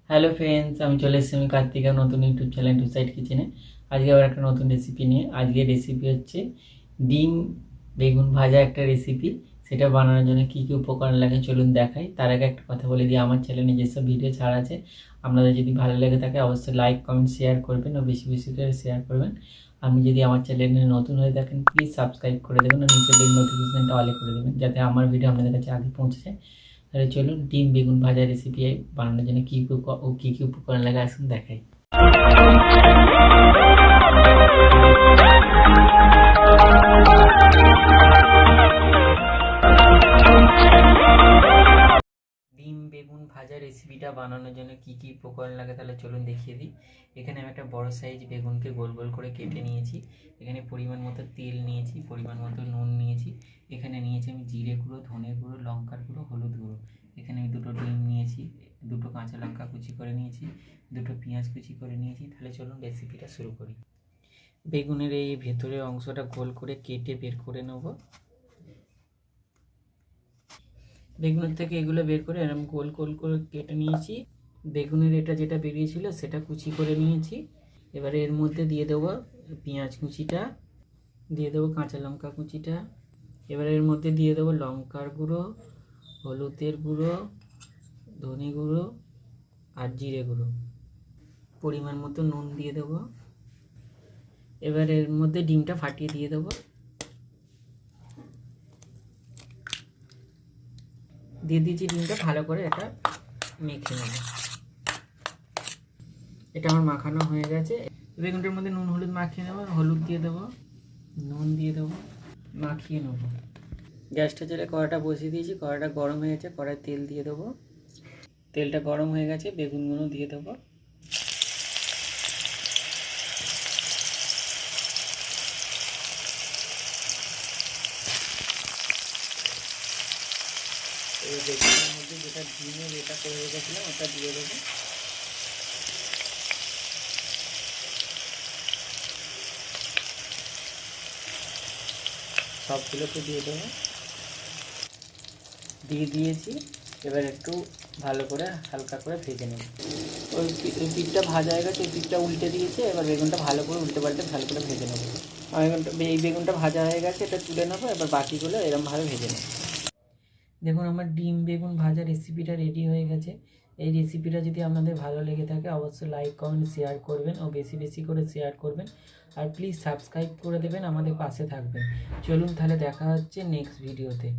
Hello friends, আমি চলে এসেছি আমি কার্তিকা নতুন ইউটিউব চ্যানেল টু সাইড কিচেনে। আজকে আবার একটা নতুন রেসিপি নিয়ে। আজকের রেসিপি হচ্ছে ডিম বেগুন ভাজা একটা রেসিপি। সেটা বানানোর জন্য কী কী উপকরণ লাগে চলুন দেখাই। তার আগে একটা কথা বলে দিই, আমার চ্যানেলে যেসব ভিডিও ছাড়া আছে আপনাদের যদি ভালো লেগে থাকে অবশ্যই লাইক কমেন্ট শেয়ার করবেন ও বেশি বেশি করে শেয়ার করবেন। আপনি যদি আমার চ্যানেলে নতুন হয়ে থাকেন প্লিজ সাবস্ক্রাইব করে দেবেন আর নিচে বেল নোটিফিকেশনটা অলে করে দেবেন যাতে আমার ভিডিও আপনাদের কাছে আগে পৌঁছে যায়। তাহলে চলুন ডিম বেগুন ভাজা রেসিপি বানানোর জন্য কী কী উপকরণ লাগে আসুন দেখাই। ডিম বেগুন ভাজা রেসিপিটা বানানোর জন্য কী কী উপকরণ লাগে তাহলে চলুন দেখিয়ে দিই। এখানে আমি একটা বড় সাইজ বেগুনকে গোল গোল করে কেটে নিয়েছি। এখানে পরিমাণ মতো তেল নিয়েছি, পরিমাণ মতো নুন নিয়েছি। এখানে নিয়েছি আমি জিরে গুঁড়ো, ধনে গুঁড়ো, লঙ্কার গুঁড়ো, হলুদ গুঁড়ো। এখানে আমি দুটো ডিম নিয়েছি, দুটো কাঁচা লঙ্কা কুচি করে নিয়েছি, দুটো পেঁয়াজ কুচি করে নিয়েছি। তাহলে চলুন রেসিপিটা শুরু করি। বেগুনের এই ভেতরের অংশটা গোল করে কেটে বের করে নেব। বেগুনের থেকে এগুলো বের করে এরকম গোল গোল করে কেটে নিয়েছি। বেগুনের এটা যেটা বেরিয়েছিল সেটা কুচি করে নিয়েছি। এবারে এর মধ্যে দিয়ে দেবো পেঁয়াজ কুচিটা, দিয়ে দেবো কাঁচা লঙ্কা কুচিটা। এবারে এর মধ্যে দিয়ে দেবো লঙ্কার গুঁড়ো, হলুদের গুঁড়ো, ধনে গুঁড়ো আর জিরে গুঁড়ো। পরিমাণ মতো নুন দিয়ে দেবো। এবার এর মধ্যে ডিমটা ফাটিয়ে দিয়ে দেবো। দিয়ে দিয়েছি ডিমটা, ভালো করে এটা মেখে নেব। এটা আমার মাখানো হয়ে গেছে। বেগুনটার মধ্যে নুন হলুদ মাখিয়ে নেবো। হলুদ দিয়ে দেবো, নুন দিয়ে দেবো, মাখিয়ে নেব। গ্যাসটা জ্বেলে কড়াটা বসিয়ে দিয়েছি। কড়াটা গরম হয়ে গেছে, কড়ায় তেল দিয়ে দেবো। তেলটা গরম হয়ে গেছে, বেগুনগুলো দিয়ে দেবো। এবার বেগুনের মধ্যে যেটা ডিমের এটা করে রেখেছিলাম ওটা দিয়ে দেবো। সবগুলোকে দিয়ে দেবো, দিয়ে দিয়েছি। এবার একটু ভালো করে হালকা করে ভেজে নেব। ওই পিঠটা ভাজা হয়ে গেছে, ওই পিঠটা উল্টে দিয়েছে। এবার বেগুনটা ভালো করে উল্টে পাল্টে ভালো করে ভেজে নেবো। এই বেগুনটা ভাজা হয়ে গেছে, এটা তুলে নেবো। এবার বাকিগুলো এরমভাবে ভেজে নেব। দেখুন আমার ডিম বেগুন ভাজা রেসিপিটা রেডি হয়ে গেছে। এই রেসিপিটা যদি আপনাদের ভালো লেগে থাকে অবশ্যই লাইক কমেন্ট শেয়ার করবেন ও বেশি বেশি করে শেয়ার করবেন। আর প্লিজ সাবস্ক্রাইব করে দেবেন, আমাদের পাশে থাকবেন। চলুন তাহলে দেখা হচ্ছে নেক্সট ভিডিওতে।